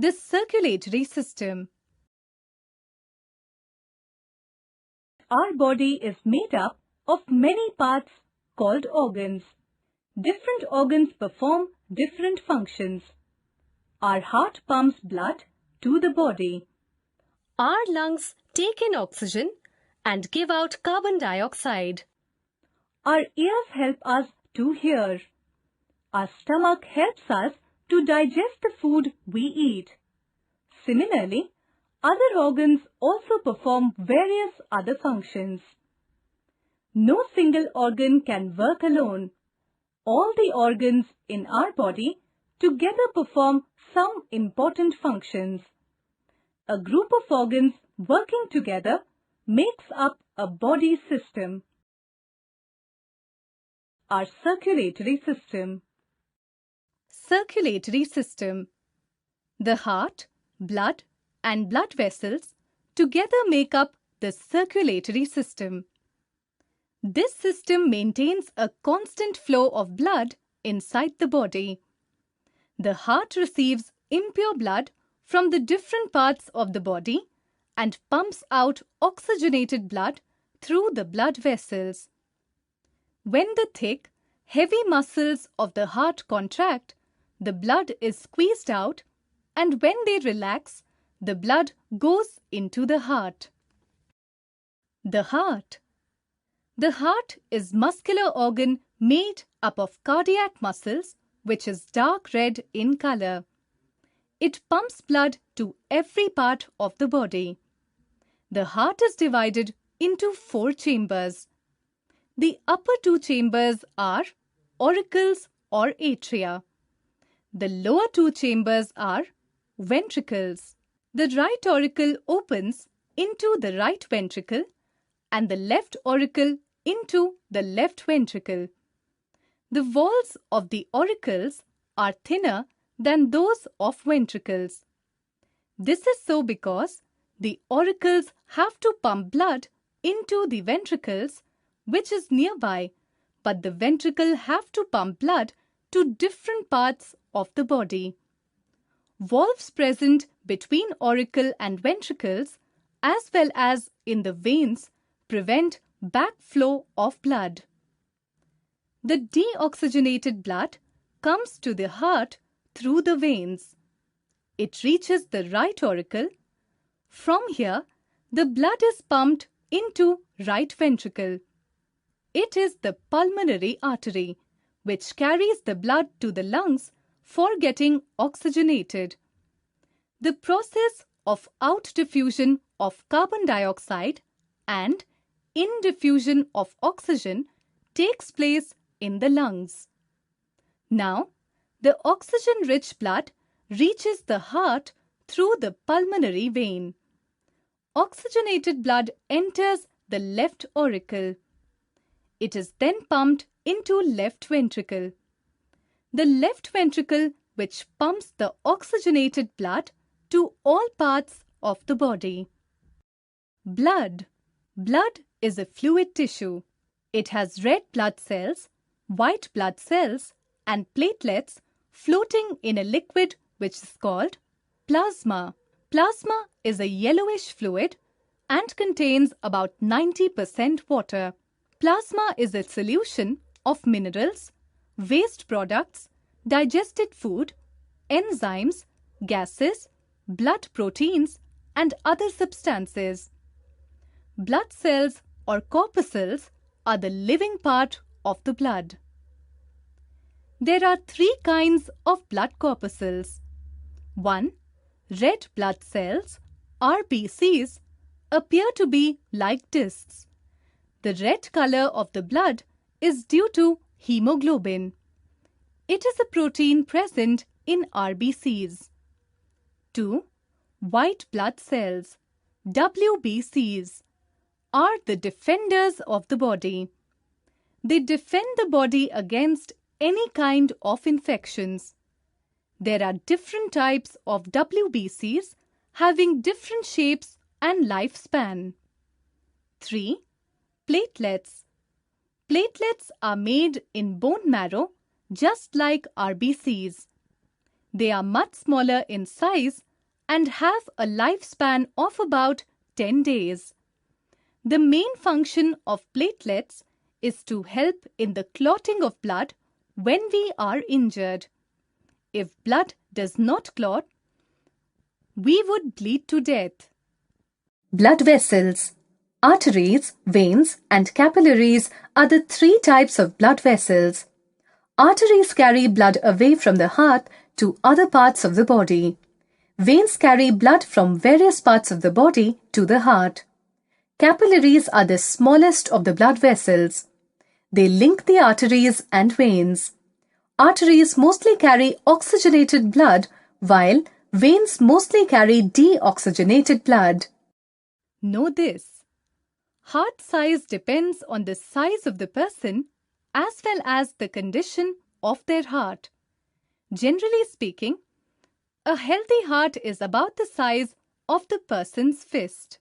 The circulatory system. Our body is made up of many parts called organs. Different organs perform different functions. Our heart pumps blood to the body. Our lungs take in oxygen and give out carbon dioxide. Our ears help us to hear. Our stomach helps us to digest the food we eat. Similarly, other organs also perform various other functions. No single organ can work alone. All the organs in our body together perform some important functions. A group of organs working together makes up a body system. Our circulatory system. Circulatory system. The heart, blood and blood vessels together make up the circulatory system. This system maintains a constant flow of blood inside the body. The heart receives impure blood from the different parts of the body and pumps out oxygenated blood through the blood vessels. When the thick, heavy muscles of the heart contract, the blood is squeezed out, and when they relax, the blood goes into the heart. The heart. The heart is muscular organ made up of cardiac muscles, which is dark red in color. It pumps blood to every part of the body. The heart is divided into 4 chambers. The upper 2 chambers are auricles or atria. The lower 2 chambers are ventricles. The right auricle opens into the right ventricle and the left auricle into the left ventricle. The walls of the auricles are thinner than those of ventricles. This is so because the auricles have to pump blood into the ventricles, which is nearby, but the ventricle have to pump blood to different parts of the body. Valves present between auricle and ventricles, as well as in the veins, prevent backflow of blood. The deoxygenated blood comes to the heart through the veins. It reaches the right auricle. From here, the blood is pumped into right ventricle. It is the pulmonary artery, which carries the blood to the lungs for getting oxygenated. The process of outdiffusion of carbon dioxide and indiffusion of oxygen takes place in the lungs. Now, the oxygen-rich blood reaches the heart through the pulmonary vein. Oxygenated blood enters the left auricle. It is then pumped into left ventricle. The left ventricle, which pumps the oxygenated blood to all parts of the body. Blood. Blood is a fluid tissue. It has red blood cells, white blood cells, and platelets floating in a liquid which is called plasma. Plasma is a yellowish fluid and contains about 90% water. Plasma is a solution of minerals, waste products, digested food, enzymes, gases, blood proteins, and other substances. Blood cells or corpuscles are the living part of the blood. There are 3 kinds of blood corpuscles. 1. Red blood cells, RBCs, appear to be like discs. The red color of the blood is due to hemoglobin. It is a protein present in RBCs. 2. White blood cells, WBCs, are the defenders of the body. They defend the body against any kind of infections. There are different types of WBCs having different shapes and lifespan. 3. Platelets. Platelets are made in bone marrow just like RBCs. They are much smaller in size and have a lifespan of about 10 days. The main function of platelets is to help in the clotting of blood when we are injured. If blood does not clot, we would bleed to death. Blood vessels. Arteries, veins, and capillaries are the three types of blood vessels. Arteries carry blood away from the heart to other parts of the body. Veins carry blood from various parts of the body to the heart. Capillaries are the smallest of the blood vessels. They link the arteries and veins. Arteries mostly carry oxygenated blood, while veins mostly carry deoxygenated blood. Know this: heart size depends on the size of the person as well as the condition of their heart. Generally speaking, a healthy heart is about the size of the person's fist.